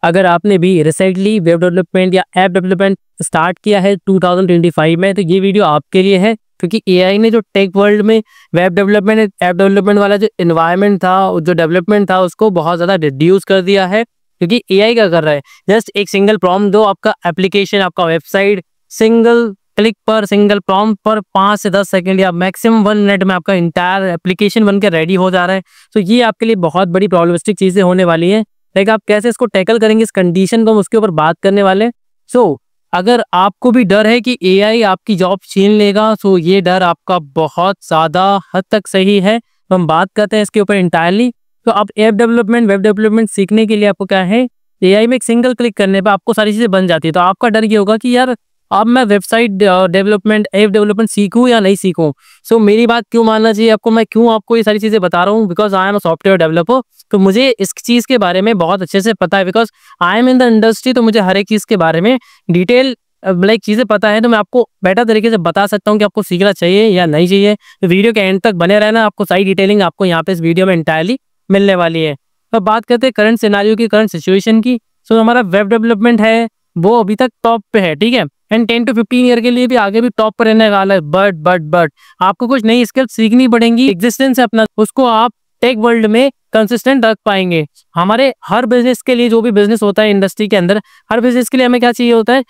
अगर आपने भी रिसेंटली वेब डेवलपमेंट या ऐप डेवलपमेंट स्टार्ट किया है 2025 में, तो ये वीडियो आपके लिए है, क्योंकि एआई ने जो टेक वर्ल्ड में वेब डेवलपमेंट ऐप डेवलपमेंट वाला जो एनवायरनमेंट था, जो डेवलपमेंट था, उसको बहुत ज़्यादा रिड्यूस कर दिया है। क्योंकि एआई क्या कर रहा है, जस्ट एक सिंगल प्रॉम्प्ट दो, आपका एप्लीकेशन, आपका वेबसाइट सिंगल क्लिक पर, सिंगल प्रॉम्प्ट पर 5 से 10 सेकंड या मैक्सिमम 1 मिनट में आपका इंटायर एप्लीकेशन बनकर रेडी हो जा रहा है। तो ये आपके लिए बहुत बड़ी प्रॉब्लमेटिक चीज़ें होने वाली है। लाइक आप कैसे इसको टैकल करेंगे, इस कंडीशन को हम उसके ऊपर बात करने वाले हैं। सो अगर आपको भी डर है कि एआई आपकी जॉब छीन लेगा, सो ये डर आपका बहुत ज़्यादा हद तक सही है। तो हम बात करते हैं इसके ऊपर इंटायरली। तो आप ऐप डेवलपमेंट, वेब डेवलपमेंट सीखने के लिए आपको क्या है, एआई में एक सिंगल क्लिक करने पर आपको सारी चीज़ें बन जाती है। तो आपका डर ये होगा कि यार अब मैं वेबसाइट डेवलपमेंट, ऐप डेवलपमेंट सीखूं या नहीं सीखूं। सो मेरी बात क्यों मानना चाहिए आपको, मैं क्यों आपको ये सारी चीज़ें बता रहा हूँ, because I am a software developer. तो मुझे इस चीज़ के बारे में बहुत अच्छे से पता है, because I M in the industry. तो मुझे हर एक चीज़ के बारे में डिटेल लाइक चीज़ें पता है। तो मैं आपको बेटर तरीके से बता सकता हूँ कि आपको सीखना चाहिए या नहीं चाहिए। तो वीडियो के एंड तक बने रहना, आपको सारी डिटेलिंग आपको यहाँ पे इस वीडियो में इंटायरली मिलने वाली है। तो बात करते हैं करंट सिनेरियो की, करंट सिचुएशन की। सो हमारा वेब डेवलपमेंट है वो अभी तक टॉप पे है, ठीक है, एंड 10 to 15 ईयर के लिए भी आगे भी टॉप पर रहने वाला है। बट आपको कुछ नई स्किल्स सीखनी पड़ेंगी। एग्जिस्टेंस है अपना, उसको आप टेक वर्ल्ड में कंसिस्टेंट रख पाएंगे। हमारे हर बिजनेस के लिए, जो भी बिजनेस होता है इंडस्ट्री के अंदर, हर बिजनेस के लिए हमें क्या चाहिए होता है,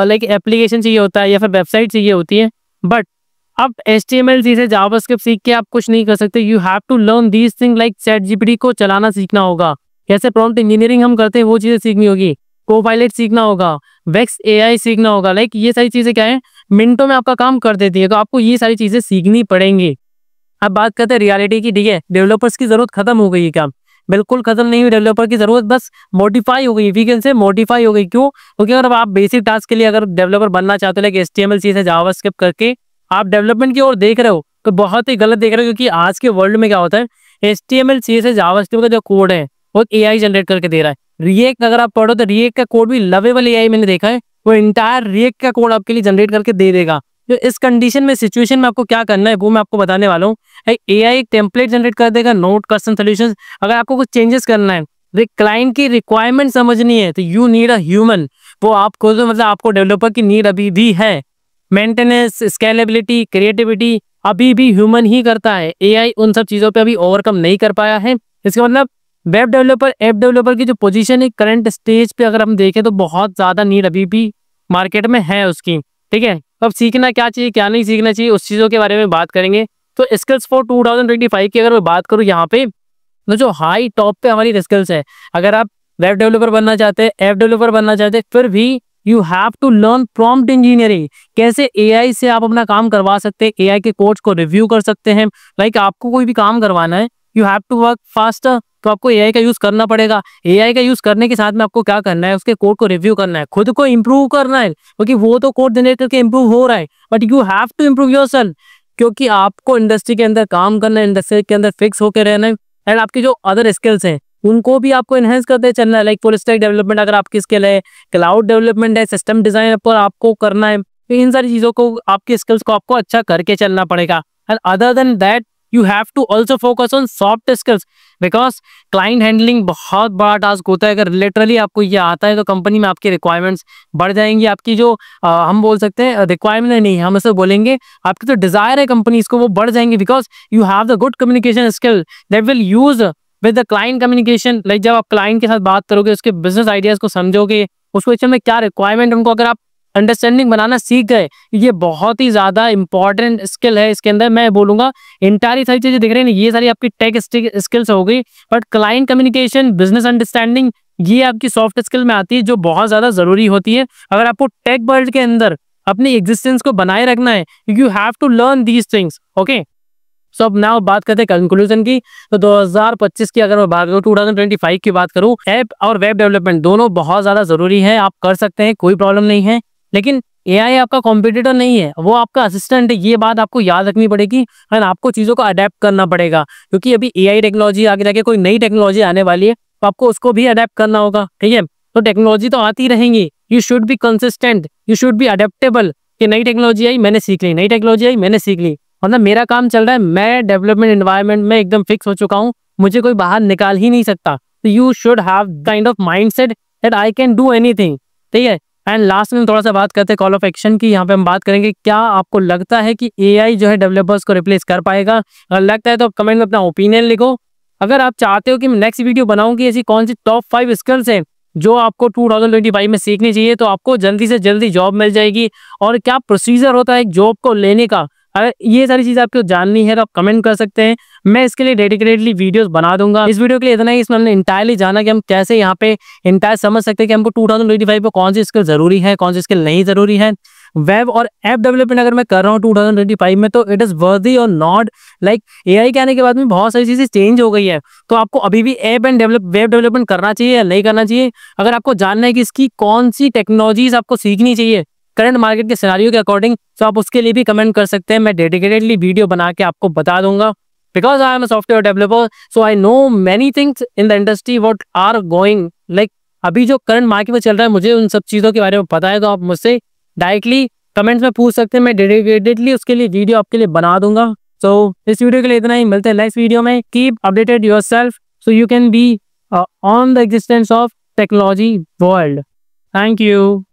लाइक एप्लीकेशन चाहिए होता है या फिर वेबसाइट चाहिए होती है। बट अब HTML से जावास्क्रिप्ट सीख के आप कुछ नहीं कर सकते। You have to learn these thing, like ChatGPT को चलाना सीखना होगा, कैसे प्रॉम्प्ट इंजीनियरिंग हम करते हैं वो चीज़ें सीखनी होगी, कोपायलट सीखना होगा, वेक्स AI सीखना होगा। लाइक ये सारी चीज़ें क्या है, मिनटों में आपका काम कर देती है। तो आपको ये सारी चीज़ें सीखनी पड़ेंगी। अब बात करते हैं रियलिटी की, ठीक है, डेवलपर्स की जरूरत खत्म हो गई है क्या? बिल्कुल खत्म नहीं हुई डेवलपर की जरूरत, बस मॉडिफाई हो गई, वीकेंड से मॉडिफाई हो गई। क्यों? क्योंकि अगर आप बेसिक टास्क के लिए अगर डेवलपर बनना चाहते हो, लाइक HTML से जावास्क्रिप्ट करके आप डेवलपमेंट की ओर देख रहे हो, तो बहुत ही गलत देख रहे हो। क्योंकि आज के वर्ल्ड में क्या होता है, HTML से जावास्क्रिप्ट का जो कोड है वो AI जनरेट करके दे रहा है। रिएक्ट अगर आप पढ़ो तो रिएक्ट का कोड भी लवेबल AI मैंने देखा है, वो इंटायर रिएक्ट का कोड आपके लिए जनरेट करके दे देगा। तो इस कंडीशन में, सिचुएशन में आपको क्या करना है वो मैं आपको बताने वाला हूँ। AI एक टेम्पलेट जनरेट कर देगा, नोट, कस्टम सॉल्यूशंस। अगर आपको कुछ चेंजेस करना है, क्लाइंट की रिक्वायरमेंट समझनी है, तो यू नीड अ ह्यूमन। वो आपको, मतलब आपको डेवलपर की नीड अभी भी है। मेंटेनेंस, स्केलेबिलिटी, क्रिएटिविटी अभी भी ह्यूमन ही करता है। AI उन सब चीज़ों पे अभी ओवरकम नहीं कर पाया है। इसका मतलब वेब डेवलपर, ऐप डेवलपर की जो पोजीशन है करंट स्टेज पे अगर हम देखें, तो बहुत ज़्यादा नीड अभी भी मार्केट में है उसकी, ठीक है। अब सीखना क्या चाहिए, क्या नहीं सीखना चाहिए, उस चीज़ों के बारे में बात करेंगे। तो स्किल्स फॉर 2025 की अगर मैं बात करूँ यहाँ पे, तो जो हाई टॉप पे हमारी स्किल्स है, अगर आप वेब डेवलपर बनना चाहते हैं, ऐप डेवलपर बनना चाहते हैं, फिर भी you have to learn prompt engineering. कैसे AI से आप अपना काम करवा सकते हैं, AI के कोड्स को रिव्यू कर सकते हैं। लाइक आपको कोई भी काम करवाना है, you have to work faster, तो आपको AI का यूज करना पड़ेगा। AI का यूज करने के साथ में आपको क्या करना है, उसके कोड को रिव्यू करना है, खुद को इंप्रूव करना है, क्योंकि वो तो कोड जनरेट करके इंप्रूव हो रहा है, but you have to improve yourself. क्योंकि आपको इंडस्ट्री के अंदर काम करना है, इंडस्ट्री के अंदर फिक्स होकर रहना है। एंड आपकी जो अदर स्किल्स हैं उनको भी आपको एनहेंस करते चलना है। लाइक फुल स्टैक डेवलपमेंट अगर आपकी स्किल है, क्लाउड डेवलपमेंट है, सिस्टम डिजाइन पर आपको करना है, तो इन सारी चीज़ों को, आपकी स्किल्स को आपको अच्छा करके चलना पड़ेगा। And other than that you have to also focus on soft skills, because client handling बहुत बड़ा टास्क होता है। अगर लिटरली आपको ये आता है, तो कंपनी में आपकी रिक्वायरमेंट्स बढ़ जाएंगी। आपकी जो हम बोल सकते हैं रिक्वायरमेंट नहीं, हम इसे बोलेंगे आपकी जो डिजायर है कंपनीज को, वो बढ़ जाएंगी। Because you have the good communication skill that will use with the client communication. Like जब आप क्लाइंट के साथ बात करोगे, उसके बिजनेस आइडियाज को समझोगे, उसको एक्चुअल में क्या रिक्वायरमेंट, उनको अगर आप अंडरस्टैंडिंग बनाना सीख गए, ये बहुत ही ज्यादा इंपॉर्टेंट स्किल है। इसके अंदर मैं बोलूंगा इंटायरली सारी चीजें दिख रही हैं, ये सारी आपकी टेक स्किल्स हो गई, but client communication, business understanding, ये आपकी सॉफ्ट स्किल में आती है, जो बहुत ज्यादा जरूरी होती है। अगर आपको टेक वर्ल्ड के अंदर अपनी एग्जिस्टेंस को बनाए रखना है, you have to learn these things, okay. So अब नाउ बात करते हैं कंक्लूजन की। तो 2025 की अगर मैं बात करूँ, 2025 की बात करूँ, ऐप और वेब डेवलपमेंट दोनों बहुत ज्यादा जरूरी है। आप कर सकते हैं, कोई प्रॉब्लम नहीं है, लेकिन AI आपका कॉम्पिटिटर नहीं है, वो आपका असिस्टेंट है। ये बात आपको याद रखनी पड़ेगी और आपको चीज़ों को अडेप्ट करना पड़ेगा, क्योंकि अभी AI टेक्नोलॉजी आगे जाके कोई नई टेक्नोलॉजी आने वाली है, तो आपको उसको भी अडेप्ट करना होगा, ठीक है। तो टेक्नोलॉजी तो आती रहेंगी, you should be consistent, you should be adaptable, कि नई टेक्नोलॉजी आई मैंने सीख ली, नई टेक्नोलॉजी आई मैंने सीख ली। मतलब मेरा काम चल रहा है, मैं डेवलपमेंट एनवायरनमेंट में एकदम फिक्स हो चुका हूँ, मुझे कोई बाहर निकाल ही नहीं सकता। तो you should have kind of mindset that I can do anything, ठीक है। एंड लास्ट में थोड़ा सा बात करते हैं कॉल ऑफ एक्शन की। यहाँ पे हम बात करेंगे क्या आपको लगता है कि एआई जो है डेवलपर्स को रिप्लेस कर पाएगा। अगर लगता है तो आप कमेंट में अपना ओपिनियन लिखो। अगर आप चाहते हो कि मैं नेक्स्ट वीडियो बनाऊं कि ऐसी कौन सी टॉप 5 स्किल्स हैं जो आपको 2025 में सीखनी चाहिए तो आपको जल्दी से जल्दी जॉब मिल जाएगी, और क्या प्रोसीजर होता है एक जॉब को लेने का, अगर ये सारी चीज़ आपको जाननी है तो आप कमेंट कर सकते हैं। मैं इसके लिए डेडिकेटेडली वीडियोस बना दूंगा। इस वीडियो के लिए इतना ही। इसमें हमने इंटायरली जाना कि हम कैसे यहाँ पे इंटायर समझ सकते हैं कि हमको 2025 में कौन सी स्किल जरूरी है, कौन सी स्किल नहीं जरूरी है। वेब और ऐप डेवलपमेंट अगर मैं कर रहा हूँ 2025 में तो इट इज़ वर्दी और नॉट। लाइक एआई के आने के बाद में बहुत सारी चीज़ें चेंज हो गई है, तो आपको अभी भी वेब डेवलपमेंट करना चाहिए या नहीं करना चाहिए। अगर आपको जानना है कि इसकी कौन सी टेक्नोलॉजीज आपको सीखनी चाहिए करंट मार्केट के सिनेरियो के अकॉर्डिंग, तो आप उसके लिए भी कमेंट कर सकते हैं। मैं डेडिकेटेडली वीडियो बना के आपको बता दूंगा। Because I am a software developer, so I know many things in the industry what are going. Like अभी जो करंट मार्केट में चल रहा है मुझे उन सब चीज़ों के बारे में पता है, तो आप मुझसे डायरेक्टली कमेंट्स में पूछ सकते हैं। मैं डेडिकेटेडली उसके लिए वीडियो आपके लिए बना दूंगा। सो इस वीडियो के लिए इतना ही। मिलते हैं नेक्स्ट वीडियो में। Keep updated yourself so you can be on the existence of technology world. Thank you.